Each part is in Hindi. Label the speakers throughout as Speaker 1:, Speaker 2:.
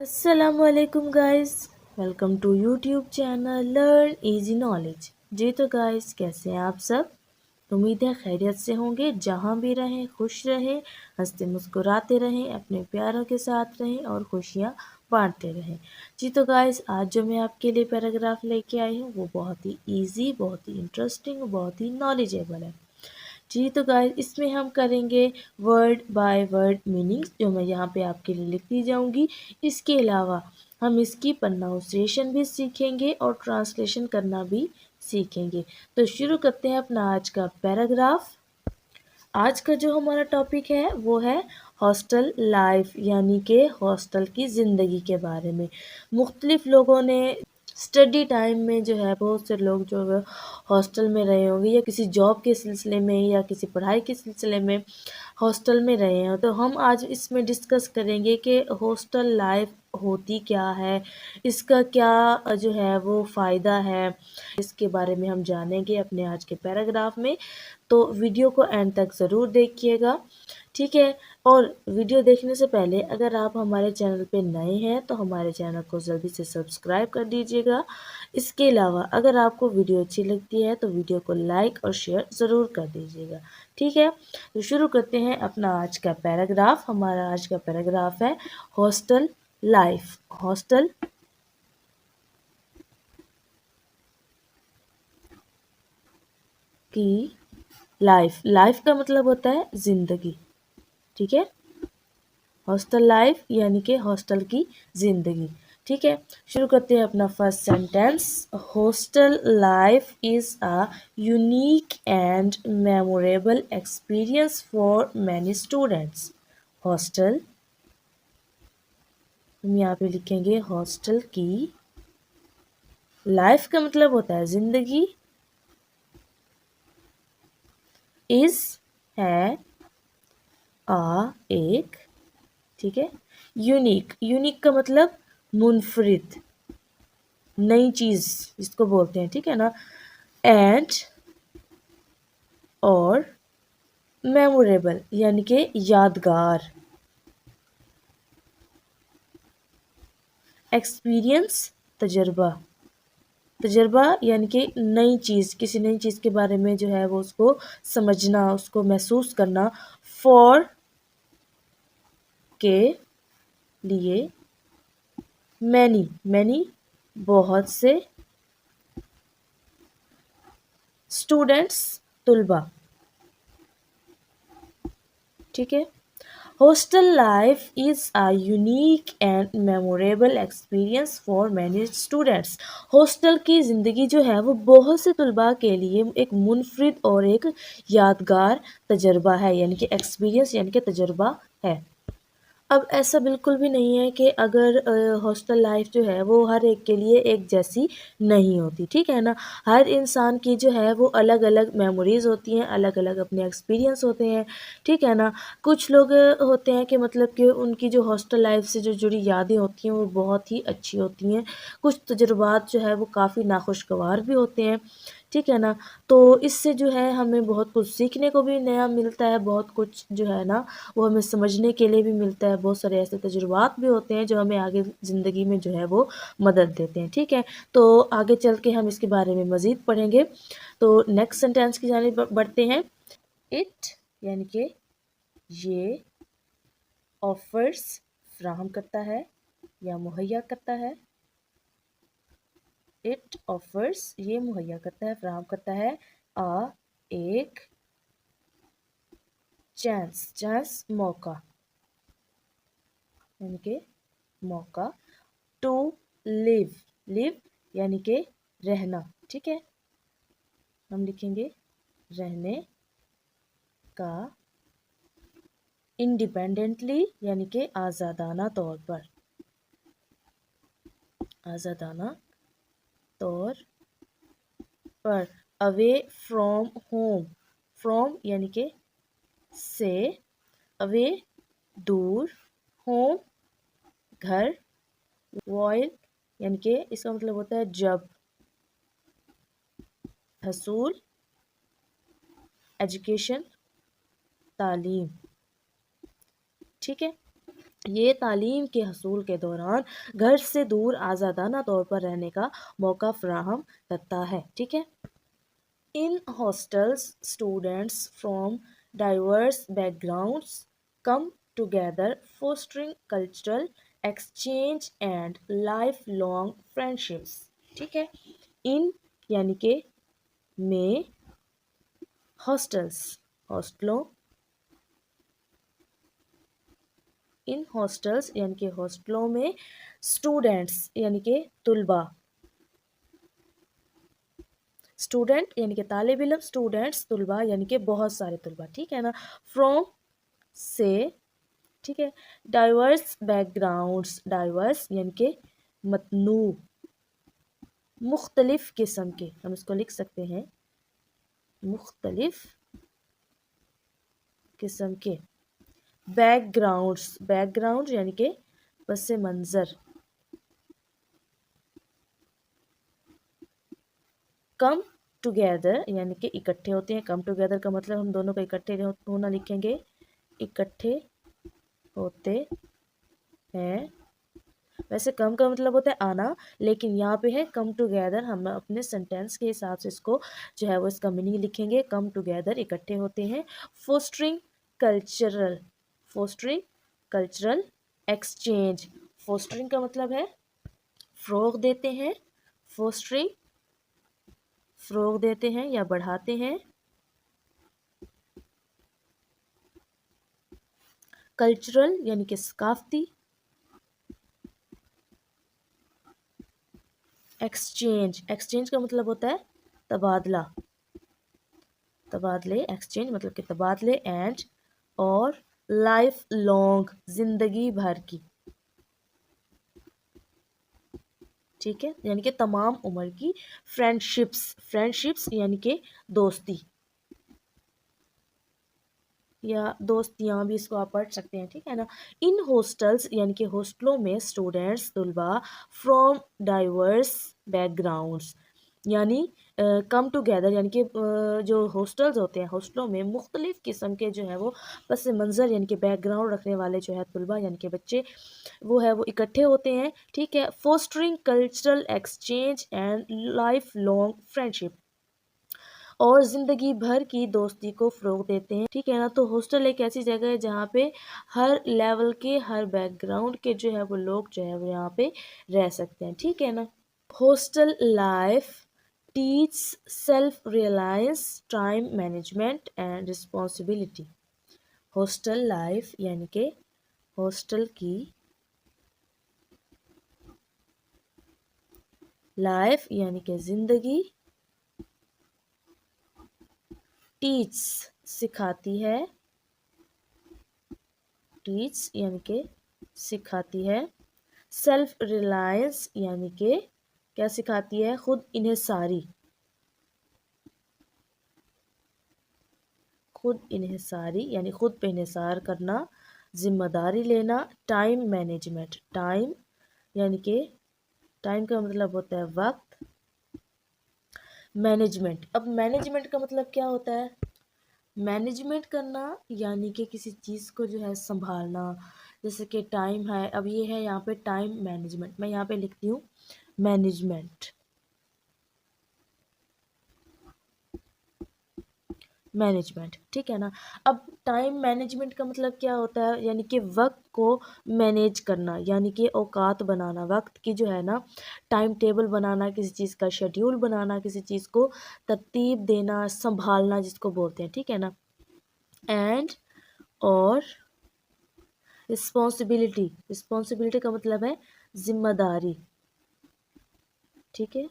Speaker 1: असलकुम guys, welcome to YouTube channel learn easy knowledge. जी तो गाइस, कैसे हैं आप सब? उम्मीद है खैरियत से होंगे। जहाँ भी रहें खुश रहें, हंसते मुस्कुराते रहें, अपने प्यारों के साथ रहें और खुशियाँ बांटते रहें। जी तो गाइस, आज जो मैं आपके लिए पैराग्राफ लेके आई हूँ वो बहुत ही इजी, बहुत ही इंटरेस्टिंग, बहुत ही नॉलेजेबल है। जी तो गाइस, इसमें हम करेंगे वर्ड बाय वर्ड मीनिंग्स, जो मैं यहाँ पे आपके लिए लिखती जाऊँगी। इसके अलावा हम इसकी प्रोनाउंसिएशन भी सीखेंगे और ट्रांसलेशन करना भी सीखेंगे। तो शुरू करते हैं अपना आज का पैराग्राफ। आज का जो हमारा टॉपिक है वो है हॉस्टल लाइफ, यानी कि हॉस्टल की ज़िंदगी के बारे में। मुख्तलिफ लोगों ने स्टडी टाइम में जो है, बहुत से लोग जो है हॉस्टल में रहे होंगे, या किसी जॉब के सिलसिले में या किसी पढ़ाई के सिलसिले में हॉस्टल में रहे हैं। तो हम आज इसमें डिस्कस करेंगे कि हॉस्टल लाइफ होती क्या है, इसका क्या जो है वो फ़ायदा है, इसके बारे में हम जानेंगे अपने आज के पैराग्राफ में। तो वीडियो को एंड तक ज़रूर देखिएगा, ठीक है। और वीडियो देखने से पहले अगर आप हमारे चैनल पे नए हैं तो हमारे चैनल को जल्दी से सब्सक्राइब कर दीजिएगा। इसके अलावा अगर आपको वीडियो अच्छी लगती है तो वीडियो को लाइक और शेयर ज़रूर कर दीजिएगा, ठीक है। तो शुरू करते हैं अपना आज का पैराग्राफ। हमारा आज का पैराग्राफ है हॉस्टल लाइफ। हॉस्टल की लाइफ, लाइफ का मतलब होता है ज़िंदगी, ठीक है। हॉस्टल लाइफ यानी कि हॉस्टल की ज़िंदगी, ठीक है। शुरू करते हैं अपना first sentence. Hostel life is a unique and memorable experience for many students. Hostel, हम यहाँ पे लिखेंगे हॉस्टल की लाइफ का मतलब होता है ज़िंदगी। इज़ है, एक, ठीक है। यूनिक, यूनिक का मतलब मुनफरिद, नई चीज़ जिसको बोलते हैं, ठीक है ना। एंड, और मेमोरेबल यानी कि यादगार। एक्सपीरियंस, तजर्बा, तजर्बा यानी कि नई चीज़, किसी नई चीज़ के बारे में जो है वो उसको समझना, उसको महसूस करना। फॉर, के लिए। मैनी, मैनी बहुत से। स्टूडेंट्स, तुलबा, ठीक है। Hostel life is a unique and memorable experience for many students. Hostel की ज़िंदगी जो है वो बहुत से तलबा के लिए एक मुनफरिद और एक यादगार तजर्बा है, यानी कि एक्सपीरियंस यानी कि तजर्बा है। अब ऐसा बिल्कुल भी नहीं है कि अगर हॉस्टल लाइफ जो है वो हर एक के लिए एक जैसी नहीं होती, ठीक है ना। हर इंसान की जो है वो अलग अलग मेमोरीज़ होती हैं, अलग अलग अपने एक्सपीरियंस होते हैं, ठीक है ना। कुछ लोग होते हैं कि मतलब कि उनकी जो हॉस्टल लाइफ से जो जुड़ी यादें होती हैं वो बहुत ही अच्छी होती हैं। कुछ तजुर्बात जो है वो काफ़ी नाखुशगवार भी होते हैं, ठीक है ना। तो इससे जो है हमें बहुत कुछ सीखने को भी नया मिलता है, बहुत कुछ जो है ना वो हमें समझने के लिए भी मिलता है। बहुत सारे ऐसे तजुर्बात भी होते हैं जो हमें आगे ज़िंदगी में जो है वो मदद देते हैं, ठीक है। तो आगे चल के हम इसके बारे में मज़ीद पढ़ेंगे। तो नेक्स्ट सेंटेंस की जानिब बढ़ते हैं। इट यानी कि ये, ऑफर्स फ्राहम करता है या मुहैया करता है। इट ऑफर्स, ये मुहैया करता है, फ्राहम करता है। एक, चांस, चांस मौका, यानी कि मौका। टू लिव, लिव यानी कि रहना, ठीक है। हम लिखेंगे रहने का। इंडिपेंडेंटली यानी कि आज़ादाना तौर पर, आज़ादाना तौर पर। अवे फ्रॉम होम, फ्रॉम यानी कि से, अवे दूर, होम घर, वॉइल यानी कि इसका मतलब होता है जब, हसूल, एजुकेशन तालीम, ठीक है। ये तालीम के हसूल के दौरान घर से दूर आज़ादाना तौर पर रहने का मौका फराहम करता है। ठीक है। In hostels, students from diverse backgrounds come together, fostering cultural exchange and lifelong friendships. ठीक है। इन यानी के में, हॉस्टल्स हॉस्टलों, इन हॉस्टल्स यानी के हॉस्टलों में, स्टूडेंट्स यानी के तुलबा, स्टूडेंट यानी कि तालिब इल्म, स्टूडेंट्स तुलबा यानी कि बहुत सारे तुलबा। ठीक है ना। फ्रॉम से, ठीक है। डाइवर्स बैकग्राउंड्स, डाइवर्स यानी कि मतनू, मुख्तलिफ किस्म के, हम इसको लिख सकते हैं मुख्तलिफ किस्म के। बैकग्राउंड्स, बैकग्राउंड यानी कि पस मंज़र। कम टुगेदर यानी कि इकट्ठे होते हैं। कम टुगेदर का मतलब हम दोनों का इकट्ठे होना लिखेंगे, इकट्ठे होते हैं। वैसे कम का मतलब होता है आना, लेकिन यहाँ पे है कम टुगेदर। हम अपने सेंटेंस के हिसाब से इसको जो है वो इसका मीनिंग लिखेंगे। कम टुगेदर इकट्ठे होते हैं। Fostering cultural, fostering cultural exchange. Fostering का मतलब है फ़रोग़ देते हैं, फोस्टरिंग फ़रोग़ देते हैं या बढ़ाते हैं। कल्चरल यानी कि सकाफ़ती। एक्सचेंज, एक्सचेंज का मतलब होता है तबादला, तबादले, एक्सचेंज मतलब कि तबादले। एंड और लाइफ लॉन्ग, जिंदगी भर की। ठीक है, यानी कि तमाम उम्र की। फ्रेंडशिप्स, फ्रेंडशिप्स यानी कि दोस्ती या दोस्तियाँ भी इसको आप पढ़ सकते हैं। ठीक है ना। इन हॉस्टल्स यानी कि हॉस्टलों में स्टूडेंट्स तुलबा फ्रॉम डाइवर्स बैकग्राउंड्स यानी कम टुगेदर, यानी कि जो हॉस्टल्स होते हैं, हॉस्टलों में मुख्तलिफ़ किस्म के जो है वो पस मंज़र यानी कि बैकग्राउंड रखने वाले जो है तुलबा यानी कि बच्चे वो है वो इकट्ठे होते हैं। ठीक है। Fostering cultural exchange and life long friendship, और ज़िंदगी भर की दोस्ती को फ़रोग़ देते हैं। ठीक है ना। तो हॉस्टल एक ऐसी जगह है जहाँ पे हर लेवल के, हर बैकग्राउंड के जो है वो लोग जो है वो यहाँ पे रह सकते हैं। ठीक है ना। Hostel life teach self reliance, time management and responsibility. Hostel life यानी कि हॉस्टल की लाइफ यानी कि ज़िंदगी, टीच सिखाती है, टीच यानी कि सिखाती है। सेल्फ रिलायंस यानी कि क्या सिखाती है, खुद इन्हिसारी, खुद इन्हिसारी यानी खुद पे इन्हिसार करना, जिम्मेदारी लेना। टाइम मैनेजमेंट, टाइम यानी कि टाइम का मतलब होता है वक्त। मैनेजमेंट, अब मैनेजमेंट का मतलब क्या होता है, मैनेजमेंट करना यानी कि किसी चीज़ को जो है संभालना। जैसे कि टाइम है, अब ये है यहाँ पे टाइम मैनेजमेंट, मैं यहाँ पे लिखती हूँ मैनेजमेंट, मैनेजमेंट। ठीक है ना। अब टाइम मैनेजमेंट का मतलब क्या होता है, यानी कि वक्त को मैनेज करना, यानी कि औकात बनाना, वक्त की जो है ना टाइम टेबल बनाना, किसी चीज़ का शेड्यूल बनाना, किसी चीज़ को तरतीब देना, संभालना जिसको बोलते हैं। ठीक है ना। एंड और रिस्पॉन्सिबिलिटी, रिस्पॉन्सिबिलिटी का मतलब है जिम्मेदारी। ठीक है।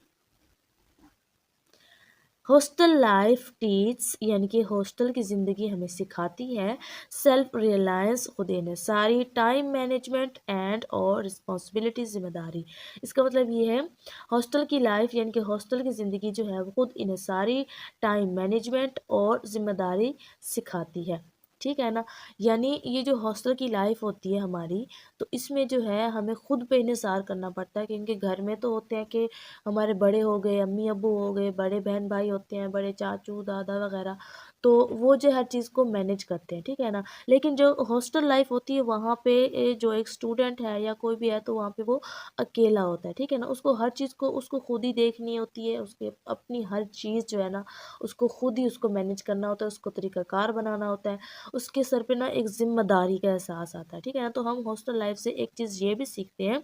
Speaker 1: हॉस्टल लाइफ टीच यानी कि हॉस्टल की ज़िंदगी हमें सिखाती है सेल्फ रियलायंस, खुद इन्हिसारी, टाइम मैनेजमेंट एंड और रिस्पॉन्सिबिलिटी, जिम्मेदारी। इसका मतलब ये है हॉस्टल की लाइफ यानी कि हॉस्टल की ज़िंदगी जो है वो खुद इन्हिसारी, टाइम मैनेजमेंट और ज़िम्मेदारी सिखाती है। ठीक है ना। यानी ये जो हॉस्टल की लाइफ होती है हमारी, तो इसमें जो है हमें खुद पे इन्हिसार करना पड़ता है, क्योंकि घर में तो होते हैं कि हमारे बड़े हो गए, अम्मी अब्बू हो गए, बड़े बहन भाई होते हैं, बड़े चाचू दादा वगैरह, तो वो जो हर चीज़ को मैनेज करते हैं, ठीक है ना। लेकिन जो हॉस्टल लाइफ होती है वहाँ पे जो एक स्टूडेंट है या कोई भी है तो वहाँ पे वो अकेला होता है, ठीक है ना। उसको हर चीज़ को उसको खुद ही देखनी होती है, उसके अपनी हर चीज़ जो है ना उसको खुद ही उसको मैनेज करना होता है, उसको तरीक़ाकार बनाना होता है, उसके सर पे ना एक ज़िम्मेदारी का एहसास आता है, ठीक है ना। तो हम हॉस्टल लाइफ से एक चीज़ ये भी सीखते हैं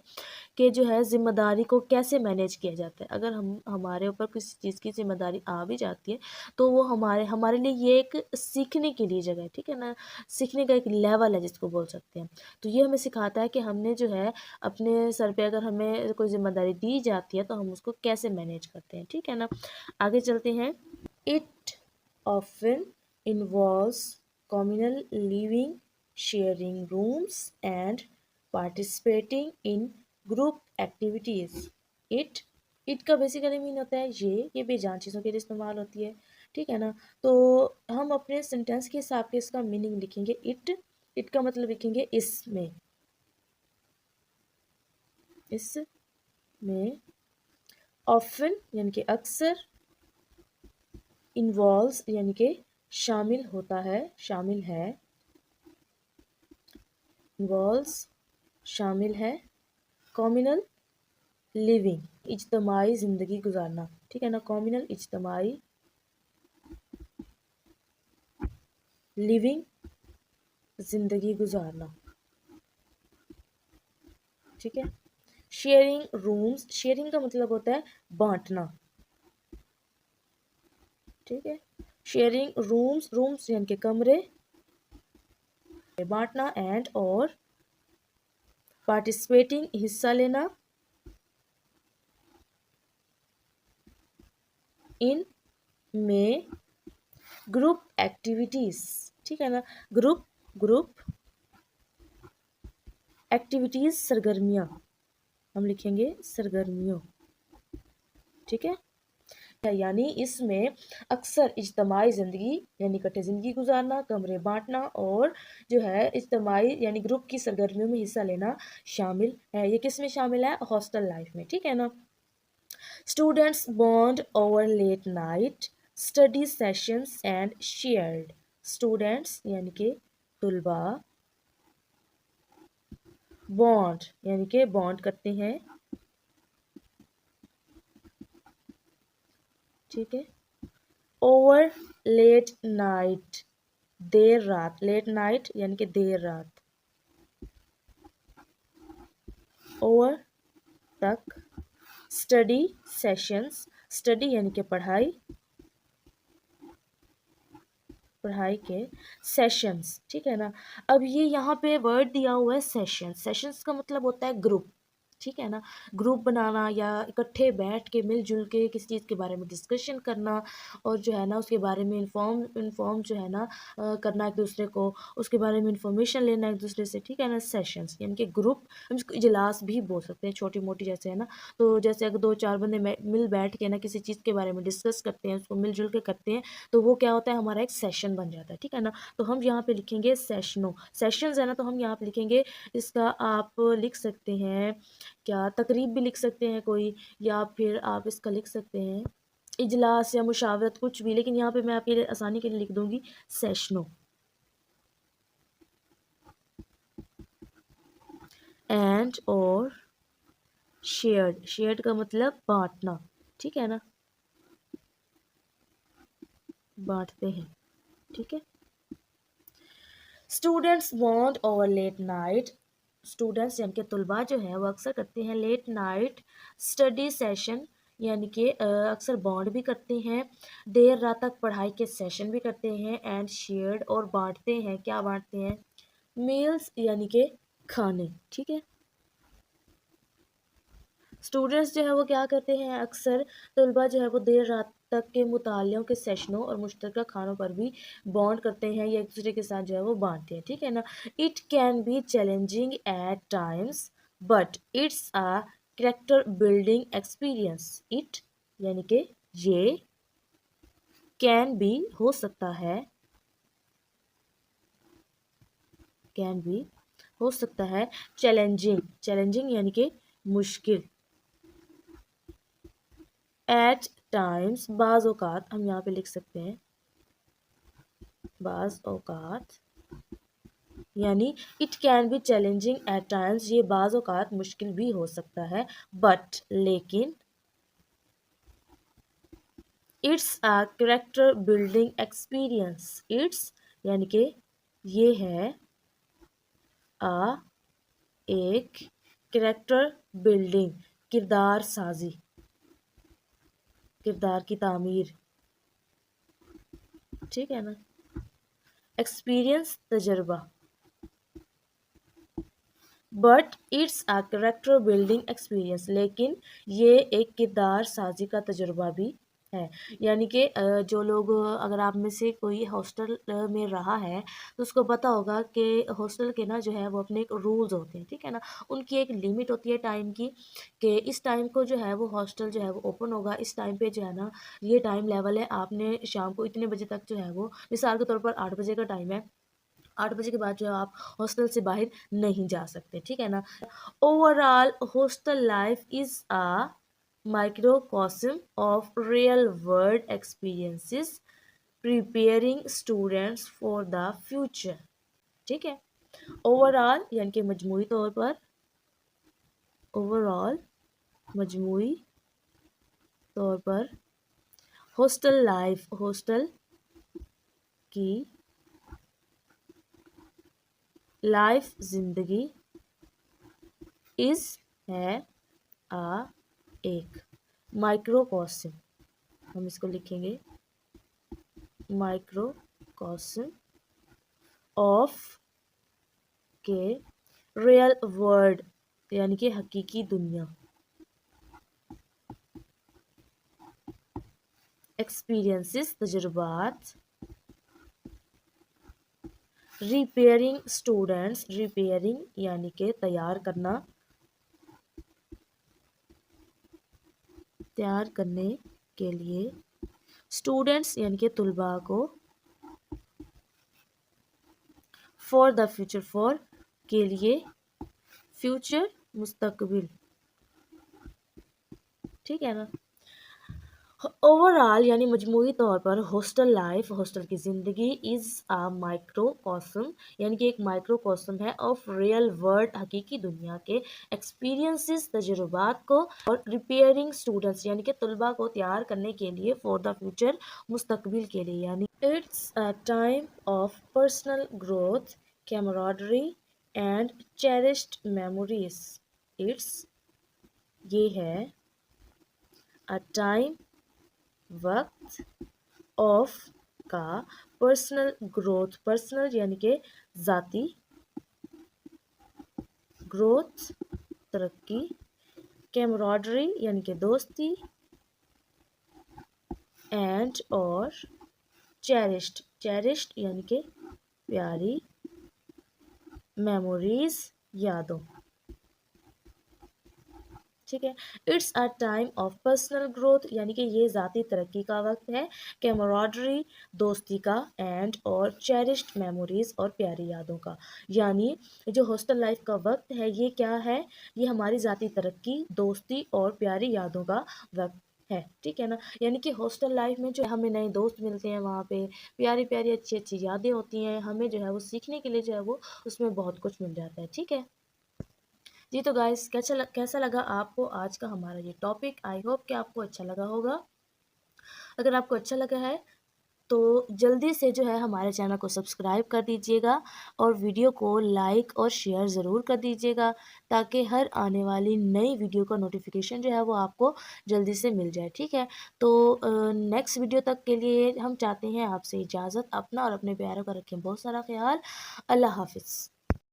Speaker 1: कि जो है ज़िम्मेदारी को कैसे मैनेज किया जाता है। अगर हम हमारे ऊपर किसी चीज़ की ज़िम्मेदारी आ भी जाती है तो वो हमारे हमारे लिए ये एक सीखने के लिए जगह है, ठीक है ना। सीखने का एक लेवल है जिसको बोल सकते हैं। तो ये हमें सिखाता है कि हमने जो है अपने सर पे अगर हमें कोई ज़िम्मेदारी दी जाती है तो हम उसको कैसे मैनेज करते हैं, ठीक है ना। आगे चलते हैं। It often involves communal living, sharing rooms and participating in group activities. It it का बेसिकली मीन होता है ये बेजान चीज़ों के लिए इस्तेमाल होती है, ठीक है ना। तो हम अपने सेंटेंस के हिसाब से इसका मीनिंग लिखेंगे। इट का मतलब लिखेंगे इसमें, इसमें। ऑफन यानी कि अक्सर, इन्वॉल्व्स यानी कि शामिल होता है, शामिल है, इन्वॉल्व्स शामिल है, कम्युनल लिविंग इज्तमाही ज़िंदगी गुजारना, ठीक है ना। कम्युनल इज्तमाही लिविंग ज़िंदगी गुजारना, ठीक है। शेयरिंग रूम्स, शेयरिंग का मतलब होता है बांटना, ठीक है। शेयरिंग रूम्स, रूम्स यानी कि कमरे, बांटना, एंड और पार्टिसिपेटिंग हिस्सा लेना, इन में ग्रुप एक्टिविटीज, ठीक है ना। ग्रुप ग्रुप एक्टिविटीज सरगर्मियाँ, हम लिखेंगे सरगर्मियों, ठीक है। यानी इसमें अक्सर इज्तमाही ज़िंदगी यानी इकट्ठे ज़िंदगी गुजारना, कमरे बांटना और जो है इज्तमाही यानी ग्रुप की सरगर्मियों में हिस्सा लेना शामिल है। ये किस में शामिल है? हॉस्टल लाइफ में, ठीक है ना। Students bond over late night study sessions and shared, students यानी कि तुलबा, बॉन्ड यानी कि बॉन्ड करते हैं, ठीक है। ओवर लेट नाइट देर रात, लेट नाइट यानी कि देर रात, ओवर तक, स्टडी सेशंस, स्टडी यानी कि पढ़ाई, पढ़ाई के सेशंस, ठीक है ना। अब ये यहाँ पे वर्ड दिया हुआ है सेशंस, सेशंस का मतलब होता है ग्रुप, ठीक है ना। ग्रुप बनाना या इकट्ठे बैठ के मिलजुल के किसी चीज़ के बारे में डिस्कशन करना और जो है ना उसके बारे में इन्फॉर्म जो है ना करना एक दूसरे को, उसके बारे में इंफॉर्मेशन लेना एक दूसरे से, ठीक है ना। सेशंस यानी कि ग्रुप, हम इसको इजलास भी बोल सकते हैं, छोटी मोटी जैसे है ना। तो जैसे अगर दो चार बंदे मिल बैठ के ना किसी चीज़ के बारे में डिस्कस करते हैं, उसको मिलजुल के करते हैं तो वो क्या होता है, हमारा एक सेशन बन जाता है, ठीक है ना। तो हम यहाँ पे लिखेंगे सेशनों, सेशंस है ना, तो हम यहाँ पे लिखेंगे, इसका आप लिख सकते हैं क्या, तकरीब भी लिख सकते हैं कोई, या फिर आप इसका लिख सकते हैं इजलास या मुशावरत, कुछ भी। लेकिन यहाँ पे मैं आपके लिए आसानी के लिए लिख दूंगी सेशनों। एंड और शेयर्ड, शेयर्ड का मतलब बांटना, ठीक है ना, बांटते हैं, ठीक है। Students bond over late night, students यानी कि तुलबा जो है वो अक्सर करते हैं लेट नाइट स्टडी सेशन, यानी कि अक्सर बॉन्ड भी करते हैं, देर रात तक पढ़ाई के सेशन भी करते हैं, एंड शेयर्ड और बांटते हैं, क्या बांटते हैं, मील्स यानी कि खाने, ठीक है। स्टूडेंट्स जो है वो क्या करते हैं, अक्सर तलबा जो है वो देर रात तक के मुतालियों के सेशनों और मुश्तरका खानों पर भी बॉन्ड करते हैं या एक दूसरे के साथ जो है वो बांटते हैं, ठीक है ना। It can be challenging at times but it's a character building experience. It यानी कि ये, कैन बी हो सकता है, कैन बी हो सकता है, चैलेंजिंग, चैलेंजिंग यानी कि मुश्किल, एट टाइम्स बाज़ औक़ात, हम यहाँ पे लिख सकते हैं बाज़ औक़ात यानी it can be challenging at times, ये बाज़ औक़ात मुश्किल भी हो सकता है, बट लेकिन it's a character building experience, it's यानी कि ये है अ एक कैरेक्टर बिल्डिंग, किरदार साजी, किरदार की तामीर, ठीक है ना, एक्सपीरियंस तजर्बा, but it's a character building experience, लेकिन ये एक किरदार साजी का तजुर्बा भी है। यानी कि जो लोग अगर आप में से कोई हॉस्टल में रहा है तो उसको पता होगा कि हॉस्टल के ना जो है वो अपने एक रूल्स होते हैं, ठीक है ना, उनकी एक लिमिट होती है टाइम की, कि इस टाइम को जो है वो हॉस्टल जो है वो ओपन होगा, इस टाइम पे जो है ना ये टाइम लेवल है, आपने शाम को इतने बजे तक जो है वो, मिसाल के तौर पर 8 बजे का टाइम है, 8 बजे के बाद जो है आप हॉस्टल से बाहर नहीं जा सकते, ठीक है ना। Overall hostel life is a microcosm of real world experiences preparing students for the future, ठीक है। ओवरऑल यानी कि मजमूई तौर पर, ओवरऑल मजमूई तौर पर हॉस्टल लाइफ, हॉस्टल की लाइफ जिंदगी इज है आ एक माइक्रोकॉस्म, हम इसको लिखेंगे माइक्रोकॉस्म ऑफ के रियल वर्ल्ड यानी कि हकीकी दुनिया, एक्सपीरियंसेस तजुर्बात, रिपेयरिंग स्टूडेंट्स, रिपेयरिंग यानी कि तैयार करना, तैयार करने के लिए, स्टूडेंट्स यानी कि तुलबा को, फॉर द फ्यूचर, फॉर के लिए, फ्यूचर मुस्तकबिल, ठीक है ना। ओवरऑल यानी मजमूई तौर पर हॉस्टल लाइफ, हॉस्टल की ज़िंदगी इज़ आ माइक्रोकॉस्म यानी कि एक माइक्रोकॉस्म है ऑफ रियल वर्ल्ड हकीकी दुनिया के एक्सपीरियंसेस तजुर्बात को, और रिपेयरिंग स्टूडेंट्स यानी कि तलबा को तैयार करने के लिए फॉर द फ्यूचर मुस्तकबिल के लिए, यानी it's a time of personal growth, camaraderie and cherished memories, it's ये है अ टाइम वक्त ऑफ का पर्सनल ग्रोथ, पर्सनल यानी कि ज़ाती, ग्रोथ तरक्की, कैमराडरी यानी कि दोस्ती, एंड और चेरिश्ड, चेरिश्ड यानी कि प्यारी, मेमोरीज यादों, ठीक है। It's a time of personal growth यानी कि ये ज़ाती तरक्की का वक्त है, कैमराडरी दोस्ती का, एंड और चेरिश्ड मेमोरीज और प्यारी यादों का, यानी जो हॉस्टल लाइफ का वक्त है ये क्या है, ये हमारी ज़ाती तरक्की, दोस्ती और प्यारी यादों का वक्त है, ठीक है ना। यानी कि हॉस्टल लाइफ में जो हमें नए दोस्त मिलते हैं, वहाँ पे प्यारी प्यारी अच्छी अच्छी यादें होती हैं, हमें जो है वो सीखने के लिए जो है वो उसमें बहुत कुछ मिल जाता है, ठीक है जी। तो गाइस कैसा लगा आपको आज का हमारा ये टॉपिक, आई होप कि आपको अच्छा लगा होगा। अगर आपको अच्छा लगा है तो जल्दी से जो है हमारे चैनल को सब्सक्राइब कर दीजिएगा और वीडियो को लाइक और शेयर ज़रूर कर दीजिएगा, ताकि हर आने वाली नई वीडियो का नोटिफिकेशन जो है वो आपको जल्दी से मिल जाए, ठीक है। तो नेक्स्ट वीडियो तक के लिए हम चाहते हैं आपसे इजाज़त, अपना और अपने प्यारों का रखें बहुत सारा ख्याल। अल्लाह हाफिज़।